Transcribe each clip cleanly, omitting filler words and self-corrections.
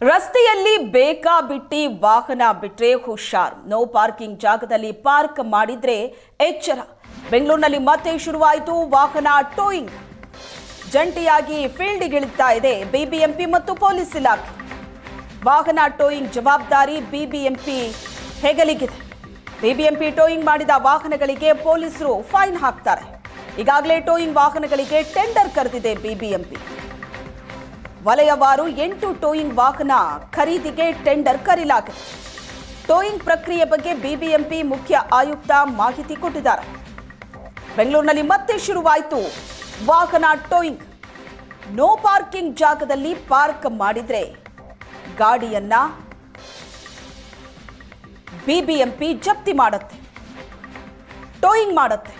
ರಸ್ತೆಯಲ್ಲಿ ಬೇಕಾಬಿಟ್ಟಿ ವಾಹನ ಬಿಟ್ರೆ ಹುಷಾರ್. ನೋ ಪಾರ್ಕಿಂಗ್ ಜಾಗದಲ್ಲಿ ಪಾರ್ಕ್ ಮಾಡಿದ್ರೆ ಎಚ್ಚರ. ಬೆಂಗಳೂರಿನಲ್ಲಿ ಮತ್ತೆ ಶುರುವಾಯಿತು ವಾಹನ ಟೋಯಿಂಗ್. ಜಂಟಿಯಾಗಿ ಫೀಲ್ಡ್ಗಿಳಿತಾ ಇದೆ ಬಿಬಿಎಂಪಿ ಮತ್ತು ಪೊಲೀಸ್ ಇಲಾಖೆ. ವಾಹನ ಟೋಯಿಂಗ್ ಜವಾಬ್ದಾರಿ ಬಿಬಿಎಂಪಿ ಹೆಗಲಿಗಿದೆ. ಬಿಬಿಎಂಪಿ ಟೋಯಿಂಗ್ ಮಾಡಿದ ವಾಹನಗಳಿಗೆ ಪೊಲೀಸರು ಫೈನ್ ಹಾಕ್ತಾರೆ. ಈಗಾಗಲೇ ಟೋಯಿಂಗ್ ವಾಹನಗಳಿಗೆ ಟೆಂಡರ್ ಕರೆದಿದೆ ಬಿಬಿಎಂಪಿ. ವಲಯವಾರು 8 ಟೋಯಿಂಗ್ ವಾಹನ ಖರೀದಿಗೆ ಟೆಂಡರ್ ಕರೆಯಲಾಗಿದೆ. ಟೋಯಿಂಗ್ ಪ್ರಕ್ರಿಯೆ ಬಗ್ಗೆ ಬಿಬಿಎಂಪಿ ಮುಖ್ಯ ಆಯುಕ್ತ ಮಾಹಿತಿ ಕೊಟ್ಟಿದ್ದಾರೆ. ಬೆಂಗಳೂರಿನಲ್ಲಿ ಮತ್ತೆ ಶುರುವಾಯಿತು ವಾಹನ ಟೋಯಿಂಗ್. ನೋ ಪಾರ್ಕಿಂಗ್ ಜಾಗದಲ್ಲಿ ಪಾರ್ಕ್ ಮಾಡಿದ್ರೆ ಗಾಡಿಯನ್ನ ಬಿಬಿಎಂಪಿ ಜಪ್ತಿ ಮಾಡುತ್ತೆ, ಟೋಯಿಂಗ್ ಮಾಡುತ್ತೆ.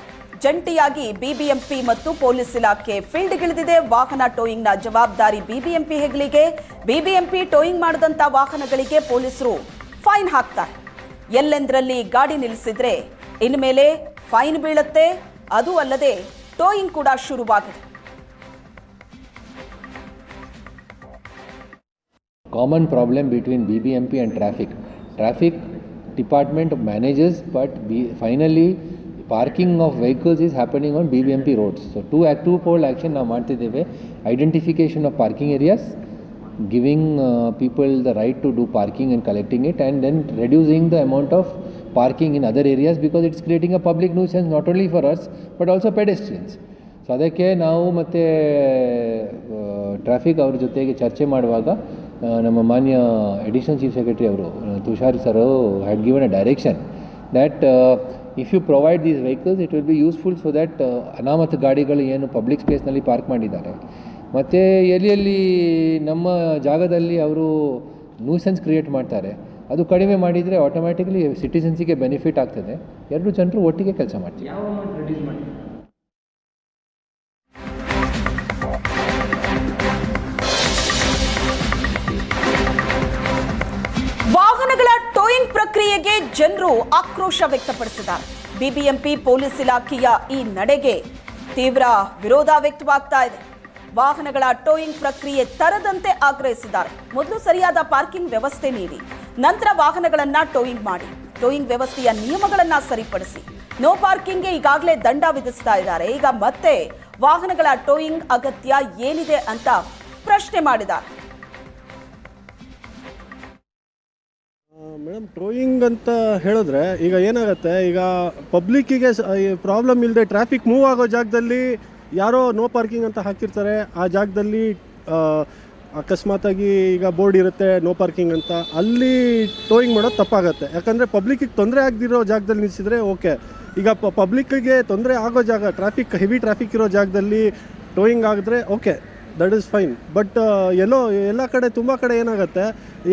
ಜಂಟಿಯಾಗಿ ಬಿಬಿಎಂಪಿ ಮತ್ತು ಪೊಲೀಸ್ ಇಲಾಖೆ ಫೀಲ್ಡ್ಗಿಳಿದಿದೆ. ವಾಹನ ಟೋಯಿಂಗ್ನ ಜವಾಬ್ದಾರಿ ಬಿಬಿಎಂಪಿ ಹೆಗಲಿಗೆ. ಬಿಬಿಎಂಪಿ ಟೋಯಿಂಗ್ ಮಾಡಿದಂಥ ವಾಹನಗಳಿಗೆ ಪೊಲೀಸರು ಫೈನ್ ಹಾಕ್ತಾರೆ. ಎಲ್ಲೆಂದರಲ್ಲಿ ಗಾಡಿ ನಿಲ್ಲಿಸಿದ್ರೆ ಇನ್ಮೇಲೆ ಫೈನ್ ಬೀಳುತ್ತೆ. ಅದು ಅಲ್ಲದೆ ಟೋಯಿಂಗ್ ಕೂಡ ಶುರುವಾಗಿದೆ. Common problem between BBMP and traffic. Traffic department manages, but finally parking of vehicles is happening on BBMP roads. So two-pole action now ಮಾಡ್ತಿದ್ದೇವೆ. Identification of parking areas, giving people the right to do parking and collecting it, and then reducing the amount of parking in other areas because it's creating a public nuisance not only for us but also pedestrians. So ಅದಕ್ಕೆ ನಾವು ಮತ್ತು traffic ಅವ್ರ ಜೊತೆಗೆ ಚರ್ಚೆ ಮಾಡುವಾಗ ನಮ್ಮ ಮಾನ್ಯ additional chief secretary ಅವರು Tushar sir had given a direction that if you provide these vehicles it will be useful so that ಅನಾಮತ್ ಗಾಡಿಗಳು ಏನು ಪಬ್ಲಿಕ್ ಸ್ಪೇಸ್ನಲ್ಲಿ ಪಾರ್ಕ್ ಮಾಡಿದ್ದಾರೆ ಮತ್ತು ಎಲ್ಲಿ ನಮ್ಮ ಜಾಗದಲ್ಲಿ ಅವರು ನ್ಯೂಸೆನ್ಸ್ ಕ್ರಿಯೇಟ್ ಮಾಡ್ತಾರೆ ಅದು ಕಡಿಮೆ ಮಾಡಿದರೆ ಆಟೋಮ್ಯಾಟಿಕ್ಲಿ ಸಿಟಿಸನ್ಸಿಗೆ ಬೆನಿಫಿಟ್ ಆಗ್ತದೆ. ಎರಡು ಜನರು ಒಟ್ಟಿಗೆ ಕೆಲಸ ಮಾಡ್ತೀವಿ. ವಾಹನಗಳ ಟೋಯಿಂಗ್ ಪ್ರಕ್ರಿಯೆಗೆ ಜನರು ಆಕ್ರೋಶ ವ್ಯಕ್ತಪಡಿಸಿದ್ದಾರೆ. ಬಿಬಿಎಂಪಿ ಪೊಲೀಸ್ ಇಲಾಖೆಯ ಈ ನಡೆಗೆ ತೀವ್ರ ವಿರೋಧ ವ್ಯಕ್ತವಾಗ್ತಾ ಇದೆ. ವಾಹನಗಳ ಟೋಯಿಂಗ್ ಪ್ರಕ್ರಿಯೆ ತರದಂತೆ ಆಗ್ರಹಿಸಿದ್ದಾರೆ. ಮೊದಲು ಸರಿಯಾದ ಪಾರ್ಕಿಂಗ್ ವ್ಯವಸ್ಥೆ ನೀಡಿ, ನಂತರ ವಾಹನಗಳನ್ನ ಟೋಯಿಂಗ್ ಮಾಡಿ, ಟೋಯಿಂಗ್ ವ್ಯವಸ್ಥೆಯ ನಿಯಮಗಳನ್ನ ಸರಿಪಡಿಸಿ. ನೋ ಪಾರ್ಕಿಂಗ್ಗೆ ಈಗಾಗಲೇ ದಂಡ ವಿಧಿಸ್ತಾ ಇದ್ದಾರೆ. ಈಗ ಮತ್ತೆ ವಾಹನಗಳ ಟೋಯಿಂಗ್ ಅಗತ್ಯ ಏನಿದೆ ಅಂತ ಪ್ರಶ್ನೆ ಮಾಡಿದ್ದಾರೆ. ಮೇಡಮ್, ಟೋಯಿಂಗ್ ಅಂತ ಹೇಳಿದ್ರೆ ಈಗ ಏನಾಗುತ್ತೆ, ಈಗ ಪಬ್ಲಿಕ್ಕಿಗೆ ಪ್ರಾಬ್ಲಮ್ ಇಲ್ಲದೆ ಟ್ರಾಫಿಕ್ ಮೂವ್ ಆಗೋ ಜಾಗದಲ್ಲಿ ಯಾರೋ ನೋ ಪಾರ್ಕಿಂಗ್ ಅಂತ ಹಾಕಿರ್ತಾರೆ. ಆ ಜಾಗದಲ್ಲಿ ಅಕಸ್ಮಾತಾಗಿ ಈಗ ಬೋರ್ಡ್ ಇರುತ್ತೆ ನೋ ಪಾರ್ಕಿಂಗ್ ಅಂತ, ಅಲ್ಲಿ ಟೋಯಿಂಗ್ ಮಾಡೋದು ತಪ್ಪಾಗುತ್ತೆ. ಯಾಕಂದರೆ ಪಬ್ಲಿಕ್ಕಿಗೆ ತೊಂದರೆ ಆಗದಿರೋ ಜಾಗದಲ್ಲಿ ನಿಲ್ಲಿಸಿದ್ರೆ ಓಕೆ. ಈಗ ಪಬ್ಲಿಕ್ಕಿಗೆ ತೊಂದರೆ ಆಗೋ ಜಾಗ, ಹೆವಿ ಟ್ರಾಫಿಕ್ ಇರೋ ಜಾಗದಲ್ಲಿ ಟೋಯಿಂಗ್ ಆಗಿದ್ರೆ okay, that is fine. But ಎಲ್ಲ ಕಡೆ ತುಂಬ ಕಡೆ ಏನಾಗುತ್ತೆ,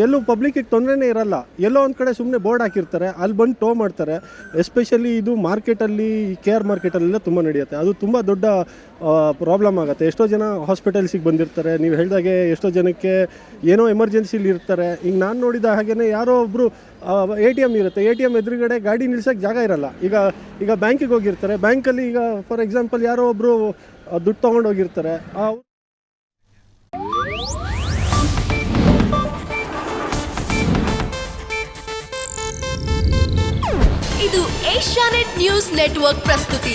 ಎಲ್ಲೂ ಪಬ್ಲಿಕ್ಕಿಗೆ ತೊಂದರೆನೇ ಇರಲ್ಲ. ಎಲ್ಲೋ ಒಂದು ಕಡೆ ಸುಮ್ಮನೆ ಬೋರ್ಡ್ ಹಾಕಿರ್ತಾರೆ, ಅಲ್ಲಿ ಬಂದು ಟೋ ಮಾಡ್ತಾರೆ. ಎಸ್ಪೆಷಲಿ ಇದು ಮಾರ್ಕೆಟಲ್ಲಿ, KR ಮಾರ್ಕೆಟಲ್ಲೆಲ್ಲ ತುಂಬ ನಡೆಯುತ್ತೆ. ಅದು ತುಂಬ ದೊಡ್ಡ ಪ್ರಾಬ್ಲಮ್ ಆಗುತ್ತೆ. ಎಷ್ಟೋ ಜನ ಹಾಸ್ಪಿಟಲ್ಸಿಗೆ ಬಂದಿರ್ತಾರೆ. ನೀವು ಹೇಳಿದಾಗೆ ಎಷ್ಟೋ ಜನಕ್ಕೆ ಏನೋ ಎಮರ್ಜೆನ್ಸಿಲಿ ಇರ್ತಾರೆ. ಈಗ ನಾನು ನೋಡಿದ ಹಾಗೆಯೇ ಯಾರೋ ಒಬ್ಬರು ATM ಇರುತ್ತೆ, ATM ಎದುರುಗಡೆ ಗಾಡಿ ನಿಲ್ಸೋಕ್ಕೆ ಜಾಗ ಇರಲ್ಲ. ಈಗ ಬ್ಯಾಂಕಿಗೆ ಹೋಗಿರ್ತಾರೆ, ಬ್ಯಾಂಕಲ್ಲಿ ಈಗ ಫಾರ್ ಎಕ್ಸಾಂಪಲ್ ಯಾರೋ ಒಬ್ಬರು ದುಡ್ಡು ತೊಗೊಂಡು ಹೋಗಿರ್ತಾರೆ. ಇದು ಏಷ್ಯಾನೆಟ್ ನ್ಯೂಸ್ ನೆಟ್ವರ್ಕ್ ಪ್ರಸ್ತುತಿ.